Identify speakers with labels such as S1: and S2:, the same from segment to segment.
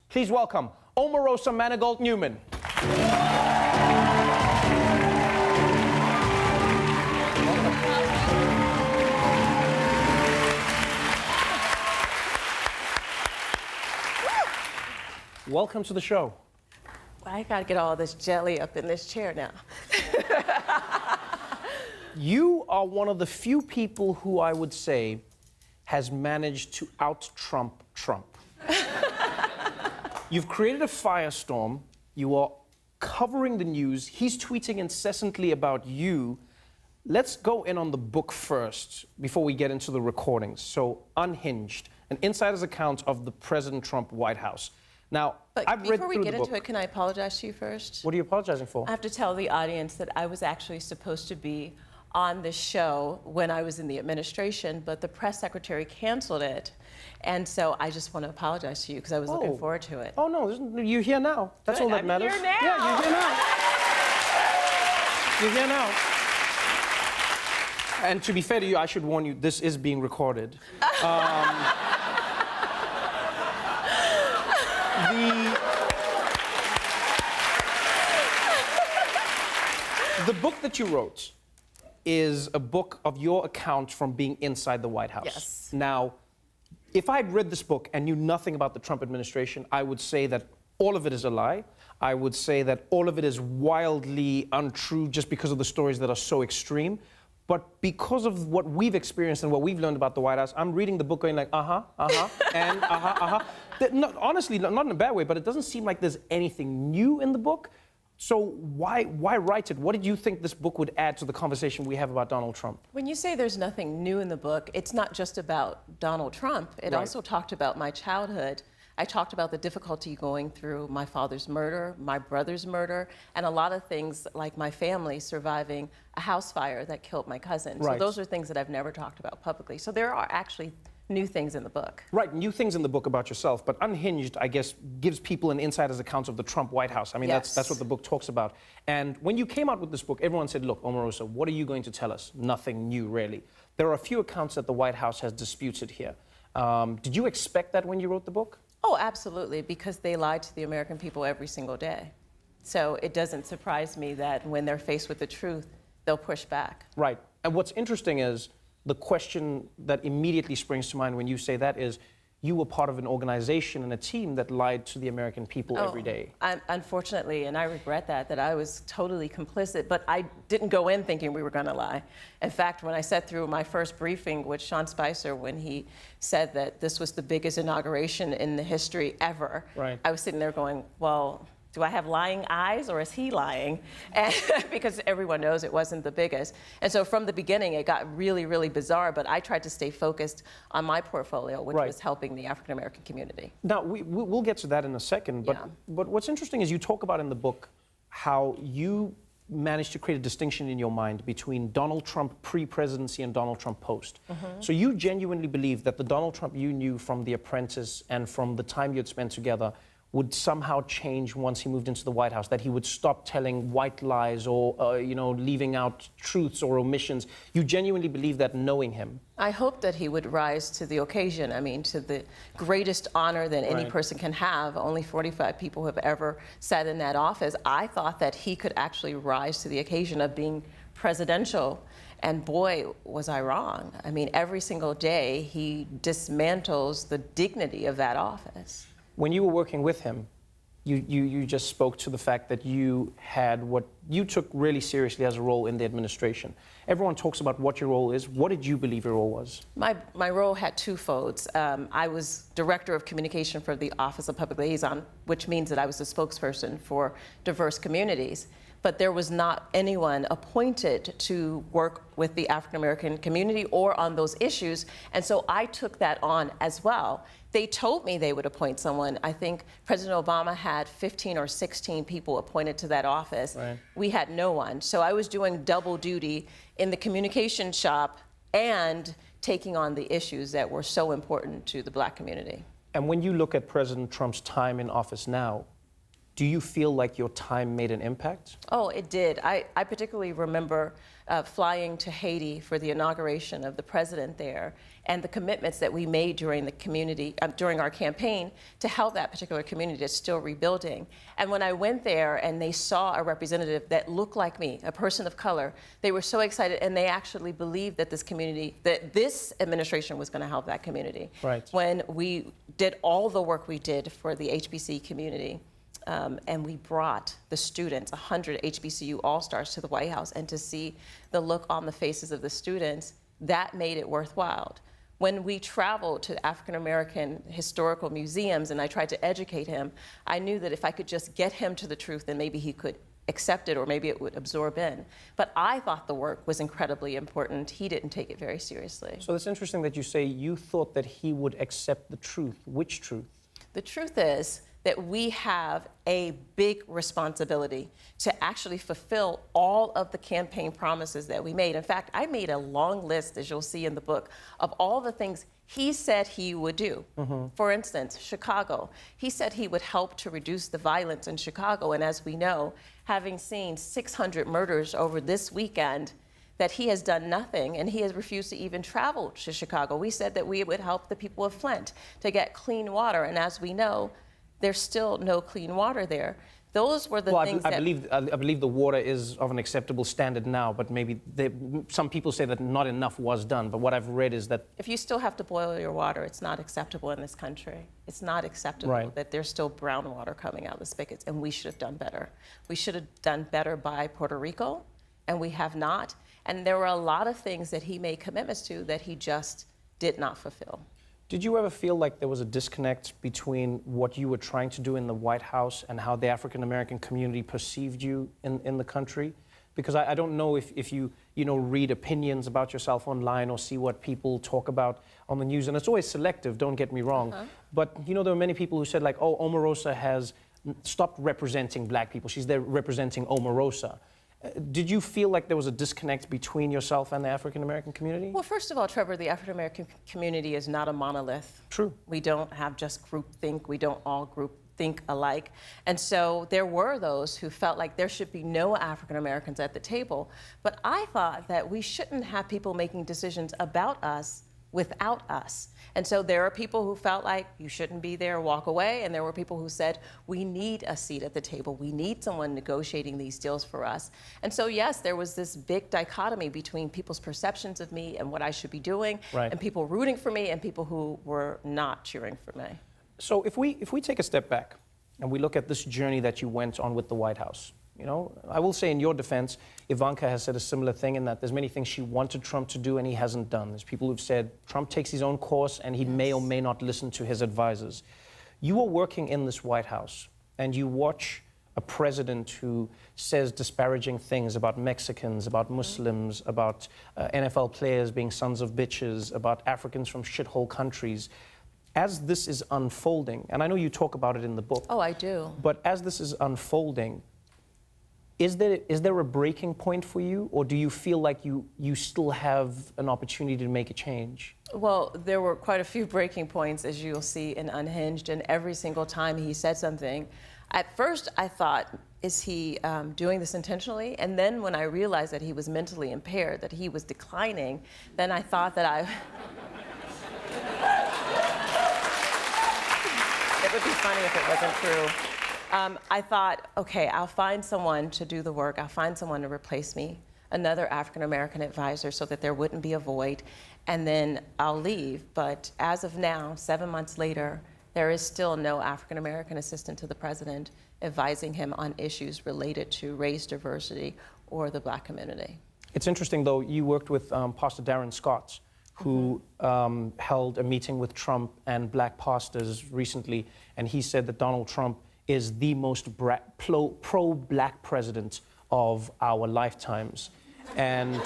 S1: Please welcome Omarosa manigault-newman. Welcome to the show.
S2: I gotta get all this jelly up in this chair now.
S1: You are one of the few people who I would say has managed to out-Trump Trump. You've created a firestorm. You are covering the news. He's tweeting incessantly about you. Let's go in on the book first before we get into the recordings. So, Unhinged, an insider's account of the President Trump White House. Now,
S2: But
S1: I've read through the book.
S2: before we get into it, can I apologize to you first?
S1: What are you apologizing for?
S2: I have to tell the audience that I was actually supposed to be on this show when I was in the administration, but the press secretary canceled it. And so I just want to apologize to you because I was looking forward to it.
S1: Oh, no, you're here now. That's
S2: Good,
S1: all that
S2: I'm
S1: matters.
S2: here now.
S1: Yeah, you're here now. You're here now. And to be fair to you, I should warn you, this is being recorded. The book that you wrote is a book of your account from being inside the White House.
S2: Yes.
S1: Now, if I had read this book and knew nothing about the Trump administration, I would say that all of it is a lie. I would say that all of it is wildly untrue just because of the stories that are so extreme. But because of what we've experienced and what we've learned about the White House, I'm reading the book going like, and honestly, not in a bad way, but it doesn't seem like there's anything new in the book. So why write it? What did you think this book would add to the conversation we have about Donald Trump?
S2: When you say there's nothing new in the book, it's not just about Donald Trump. It also talked about my childhood. I talked about the difficulty going through my father's murder, my brother's murder, and a lot of things like my family surviving a house fire that killed my cousin. So those are things that I've never talked about publicly. So there are actually new things in the book.
S1: Right, new things in the book about yourself, but Unhinged, I guess, gives people an insider's account of the Trump White House. I mean, that's what the book talks about. And when you came out with this book, everyone said, look, Omarosa, what are you going to tell us? Nothing new, really. There are a few accounts that the White House has disputed here. Did you expect that when you wrote the book?
S2: Oh, absolutely, because they lied to the American people every single day. So it doesn't surprise me that when they're faced with the truth, they'll push back.
S1: Right, and what's interesting is the question that immediately springs to mind when you say that is, you were part of an organization and a team that lied to the American people every day.
S2: Unfortunately, and I regret that I was totally complicit, but I didn't go in thinking we were going to lie. In fact, when I sat through my first briefing with Sean Spicer, when he said that this was the biggest inauguration in the history ever, I was sitting there going, well, do I have lying eyes or is he lying? And because everyone knows it wasn't the biggest. And so from the beginning, it got really, really bizarre, but I tried to stay focused on my portfolio, which was helping the African-American community.
S1: Now, we'll get to that in a second, but what's interesting is you talk about in the book how you managed to create a distinction in your mind between Donald Trump pre-presidency and Donald Trump post. So you genuinely believe that the Donald Trump you knew from The Apprentice and from the time you had spent together would somehow change once he moved into the White House, that he would stop telling white lies or, leaving out truths or omissions. You genuinely believe that knowing him?
S2: I hope that he would rise to the occasion. I mean, to the greatest honor that any person can have. Only 45 people have ever sat in that office. I thought that he could actually rise to the occasion of being presidential. And boy, was I wrong. I mean, every single day he dismantles the dignity of that office.
S1: When you were working with him, you just spoke to the fact that you had what you took really seriously as a role in the administration. Everyone talks about what your role is. What did you believe your role was?
S2: My role had two folds. I was Director of Communication for the Office of Public Liaison, which means that I was the spokesperson for diverse communities. But there was not anyone appointed to work with the African-American community or on those issues, and so I took that on as well. They told me they would appoint someone. I think President Obama had 15 or 16 people appointed to that office. We had no one. So I was doing double duty in the communication shop and taking on the issues that were so important to the Black community.
S1: And when you look at President Trump's time in office now, Do you feel like your time made an impact?
S2: Oh, it did. I particularly remember flying to Haiti for the inauguration of the president there, and the commitments that we made during the community, during our campaign to help that particular community that's still rebuilding. And when I went there and they saw a representative that looked like me, a person of color, they were so excited, and they actually believed that this community, that this administration was going to help that community.
S1: Right.
S2: When we did all the work we did for the HBC community, and we brought the students, 100 HBCU All-Stars, to the White House, and to see the look on the faces of the students, that made it worthwhile. When we traveled to African-American historical museums and I tried to educate him, I knew that if I could just get him to the truth, then maybe he could accept it, or maybe it would absorb in. But I thought the work was incredibly important. He didn't take it very seriously.
S1: So it's interesting that you say you thought that he would accept the truth. Which truth?
S2: The truth is that we have a big responsibility to actually fulfill all of the campaign promises that we made. In fact, I made a long list, as you'll see in the book, of all the things he said he would do. For instance, Chicago. He said he would help to reduce the violence in Chicago, and as we know, having seen 600 murders over this weekend, that he has done nothing, and he has refused to even travel to Chicago. We said that we would help the people of Flint to get clean water, and as we know, there's still no clean water there. Those were the things
S1: I believe the water is of an acceptable standard now, but maybe some people say that not enough was done. But what I've read is that
S2: if you still have to boil your water, it's not acceptable in this country. It's not acceptable that there's still brown water coming out of the spigots, and we should have done better. We should have done better by Puerto Rico, and we have not. And there were a lot of things that he made commitments to that he just did not fulfill.
S1: Did you ever feel like there was a disconnect between what you were trying to do in the White House and how the African-American community perceived you in the country? Because I don't know if you read opinions about yourself online or see what people talk about on the news, and it's always selective, don't get me wrong. But there were many people who said like, oh, Omarosa has stopped representing black people. She's there representing Omarosa. Did you feel like there was a disconnect between yourself and the African-American community?
S2: Well, first of all, Trevor, the African-American community is not a monolith.
S1: True.
S2: We don't have just groupthink. We don't all think alike. And so there were those who felt like there should be no African-Americans at the table. But I thought that we shouldn't have people making decisions about us without us. And so there are people who felt like you shouldn't be there, walk away, and there were people who said, we need a seat at the table. We need someone negotiating these deals for us. And so yes, there was this big dichotomy between people's perceptions of me and what I should be doing, and people rooting for me and people who were not cheering for me.
S1: So if we take a step back and we look at this journey that you went on with the White House, I will say in your defense, Ivanka has said a similar thing in that there's many things she wanted Trump to do and he hasn't done. There's people who've said Trump takes his own course and he may or may not listen to his advisors. You are working in this White House and you watch a president who says disparaging things about Mexicans, about Muslims, about NFL players being sons of bitches, about Africans from shithole countries. As this is unfolding, and I know you talk about it in the book.
S2: Oh, I do.
S1: But as this is unfolding, is there a breaking point for you, or do you feel like you still have an opportunity to make a change?
S2: Well, there were quite a few breaking points, as you'll see in Unhinged, and every single time he said something, at first I thought, is he doing this intentionally? And then when I realized that he was mentally impaired, that he was declining, then I thought that it would be funny if it wasn't true. I thought, okay, I'll find someone to do the work. I'll find someone to replace me, another African-American advisor, so that there wouldn't be a void, and then I'll leave. But as of now, 7 months later, there is still no African-American assistant to the president advising him on issues related to race, diversity, or the black community.
S1: It's interesting, though, you worked with Pastor Darren Scott, who held a meeting with Trump and black pastors recently, and he said that Donald Trump is the most pro-black president of our lifetimes. And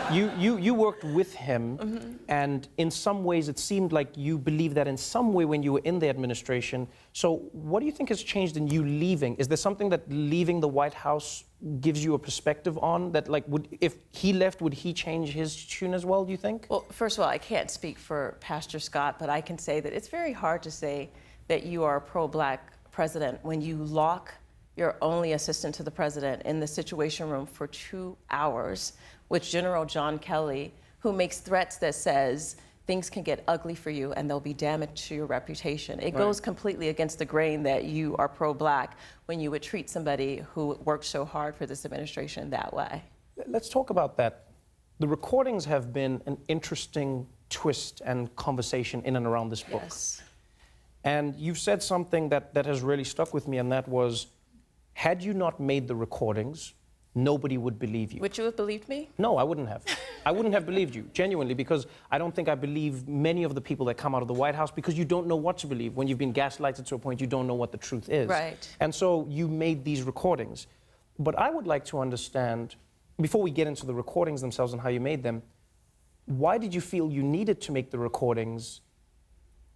S1: you worked with him, and in some ways it seemed like you believed that in some way when you were in the administration. So what do you think has changed in you leaving? Is there something that leaving the White House gives you a perspective on that, like, if he left, would he change his tune as well, do you think?
S2: Well, first of all, I can't speak for Pastor Scott, but I can say that it's very hard to say that you are a pro-black president when you lock your only assistant to the president in the Situation Room for 2 hours with General John Kelly, who makes threats that says things can get ugly for you and there'll be damage to your reputation. It goes completely against the grain that you are pro-Black when you would treat somebody who worked so hard for this administration that way.
S1: Let's talk about that. The recordings have been an interesting twist and conversation in and around this book.
S2: Yes.
S1: And you've said something that has really stuck with me, and that was, had you not made the recordings, nobody would believe you.
S2: Would you have believed me?
S1: No, I wouldn't have. I wouldn't have believed you, genuinely, because I don't think I believe many of the people that come out of the White House, because you don't know what to believe. When you've been gaslighted to a point, you don't know what the truth is.
S2: Right.
S1: And so you made these recordings. But I would like to understand, before we get into the recordings themselves and how you made them, why did you feel you needed to make the recordings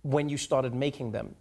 S1: when you started making them?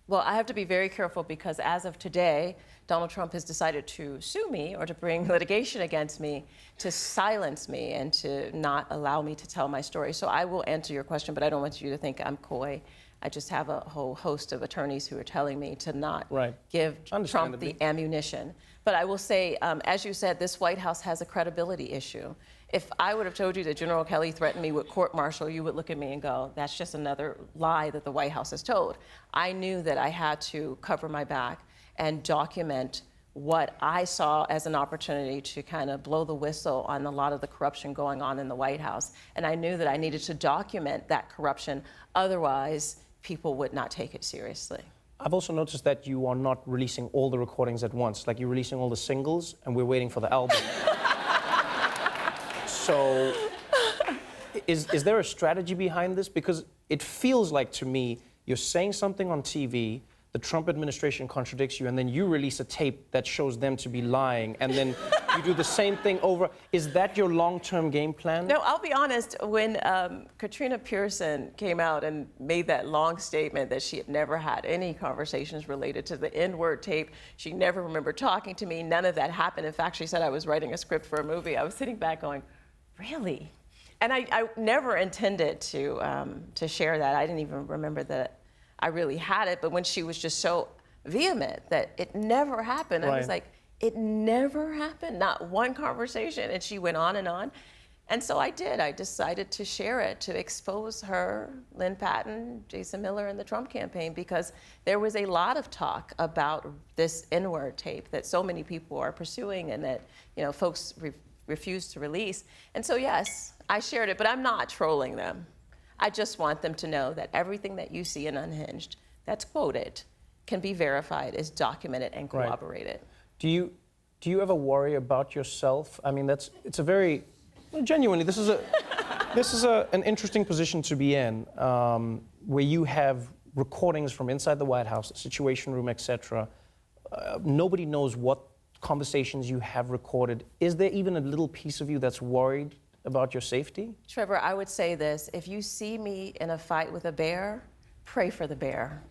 S2: Well, I have to be very careful because as of today, Donald Trump has decided to sue me or to bring litigation against me to silence me and to not allow me to tell my story. So I will answer your question, but I don't want you to think I'm coy. I just have a whole host of attorneys who are telling me to not give Trump the ammunition. But I will say, as you said, this White House has a credibility issue. If I would have told you that General Kelly threatened me with court-martial, you would look at me and go, that's just another lie that the White House has told. I knew that I had to cover my back and document what I saw as an opportunity to kind of blow the whistle on a lot of the corruption going on in the White House. And I knew that I needed to document that corruption, otherwise people would not take it seriously.
S1: I've also noticed that you are not releasing all the recordings at once. Like, you're releasing all the singles, and we're waiting for the album. So, is there a strategy behind this? Because it feels like, to me, you're saying something on TV, the Trump administration contradicts you, and then you release a tape that shows them to be lying, and then you do the same thing over. Is that your long-term game plan?
S2: No, I'll be honest. When Katrina Pearson came out and made that long statement that she had never had any conversations related to the N-word tape, she never remembered talking to me, none of that happened. In fact, she said I was writing a script for a movie. I was sitting back going, really? And I never intended to share that. I didn't even remember that I really had it, but when she was just so vehement that it never happened, I was like, it never happened, not one conversation. And she went on and on. And so I did. I decided to share it, to expose her, Lynn Patton, Jason Miller, and the Trump campaign, because there was a lot of talk about this N-word tape that so many people are pursuing and that, you know, folks refuse to release. And so, yes, I shared it, but I'm not trolling them. I just want them to know that everything that you see in Unhinged that's quoted can be verified, is documented, and corroborated.
S1: Do you ever worry about yourself? I mean, it's a very, genuinely, this is an interesting position to be in, where you have recordings from inside the White House, the Situation Room, etc. Nobody knows what conversations you have recorded. Is there even a little piece of you that's worried about your safety?
S2: Trevor, I would say this. If you see me in a fight with a bear, pray for the bear.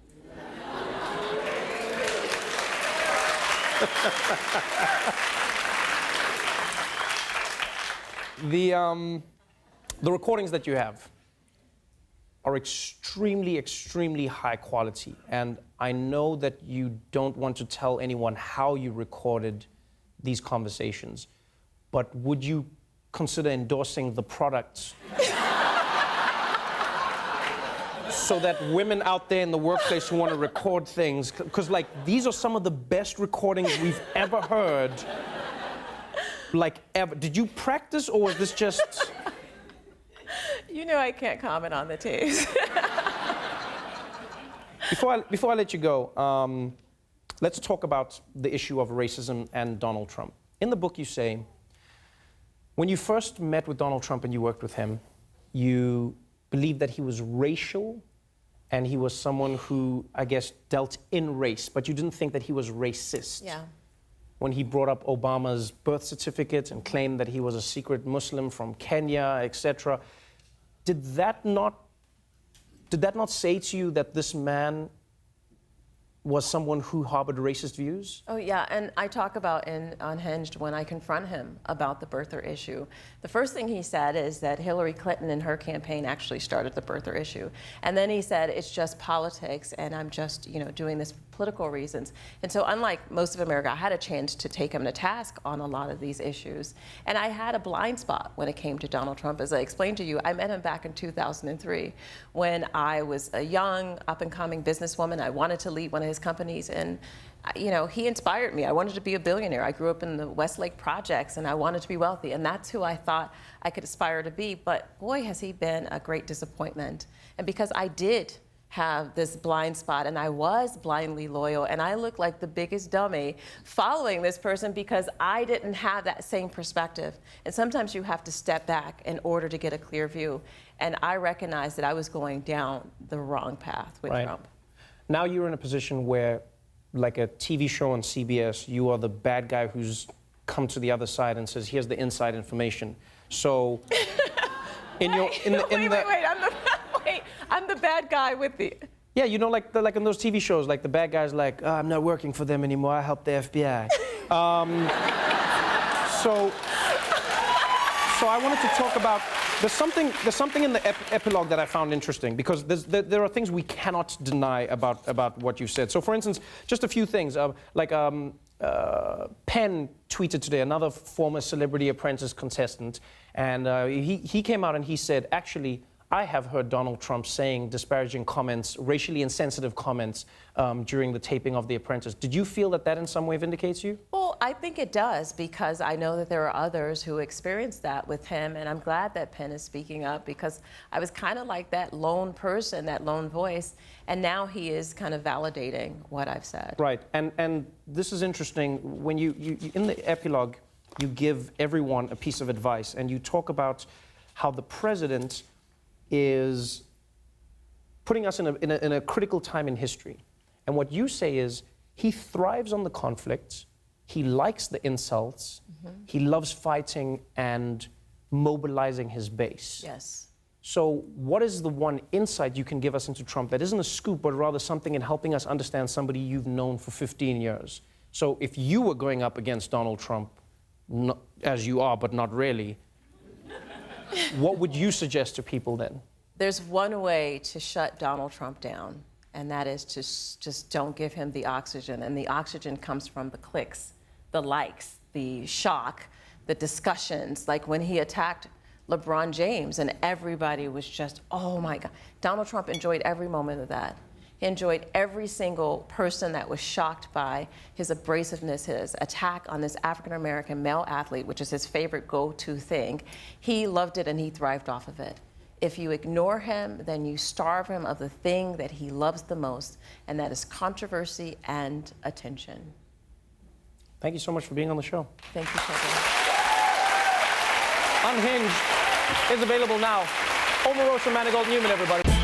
S1: The recordings that you have are extremely, extremely high quality. And I know that you don't want to tell anyone how you recorded these conversations, but would you consider endorsing the products so that women out there in the workplace who want to record things, because like these are some of the best recordings we've ever heard, like ever. Did you practice, or was this just?
S2: You know I can't comment on the tapes.
S1: Before I let you go, let's talk about the issue of racism and Donald Trump. In the book you say, when you first met with Donald Trump and you worked with him, you believed that he was racial and he was someone who, I guess, dealt in race, but you didn't think that he was racist.
S2: Yeah.
S1: When he brought up Obama's birth certificate and claimed that he was a secret Muslim from Kenya, etc., did that not say to you that this man was someone who harbored racist views?
S2: Oh, yeah, and I talk about in Unhinged when I confront him about the birther issue. The first thing he said is that Hillary Clinton and her campaign actually started the birther issue. And then he said, it's just politics, and I'm just, you know, doing this political reasons. And so unlike most of America, I had a chance to take him to task on a lot of these issues. And I had a blind spot when it came to Donald Trump. As I explained to you, I met him back in 2003 when I was a young, up-and-coming businesswoman. I wanted to lead one of his companies, and you know, he inspired me. I wanted to be a billionaire. I grew up in the Westlake projects, and I wanted to be wealthy, and that's who I thought I could aspire to be. But boy, has he been a great disappointment. And because I did have this blind spot, and I was blindly loyal, and I looked like the biggest dummy following this person because I didn't have that same perspective. And sometimes you have to step back in order to get a clear view. And I recognized that I was going down the wrong path with Trump.
S1: Now you're in a position where, like a TV show on CBS, you are the bad guy who's come to the other side and says, here's the inside information. So,
S2: I'm the bad guy with the...
S1: Yeah, you know, like in those TV shows, like the bad guy's like, oh, I'm not working for them anymore, I help the FBI. So I wanted to talk about, there's something in the epilogue that I found interesting, because there are things we cannot deny about what you said. So for instance, just a few things, Penn tweeted today, another former Celebrity Apprentice contestant, and he came out and he said, actually, I have heard Donald Trump saying disparaging comments, racially insensitive comments during the taping of The Apprentice. Did you feel that in some way vindicates you?
S2: Well, I think it does, because I know that there are others who experienced that with him, and I'm glad that Penn is speaking up, because I was kind of like that lone person, that lone voice, and now he is kind of validating what I've said.
S1: Right, and this is interesting. When you in the epilogue, you give everyone a piece of advice, and you talk about how the president is putting us in a critical time in history. And what you say is, he thrives on the conflict, he likes the insults, he loves fighting and mobilizing his base.
S2: Yes.
S1: So what is the one insight you can give us into Trump that isn't a scoop, but rather something in helping us understand somebody you've known for 15 years? So if you were going up against Donald Trump, as you are, but not really, what would you suggest to people then?
S2: There's one way to shut Donald Trump down, and that is to just don't give him the oxygen. And the oxygen comes from the clicks, the likes, the shock, the discussions. Like when he attacked LeBron James, and everybody was just, oh my God. Donald Trump enjoyed every moment of that. He enjoyed every single person that was shocked by his abrasiveness, his attack on this African-American male athlete, which is his favorite go-to thing. He loved it and he thrived off of it. If you ignore him, then you starve him of the thing that he loves the most, and that is controversy and attention.
S1: Thank you so much for being on the show.
S2: Thank you, Trevor.
S1: Unhinged is available now. Omarosa, manigault-newman, everybody.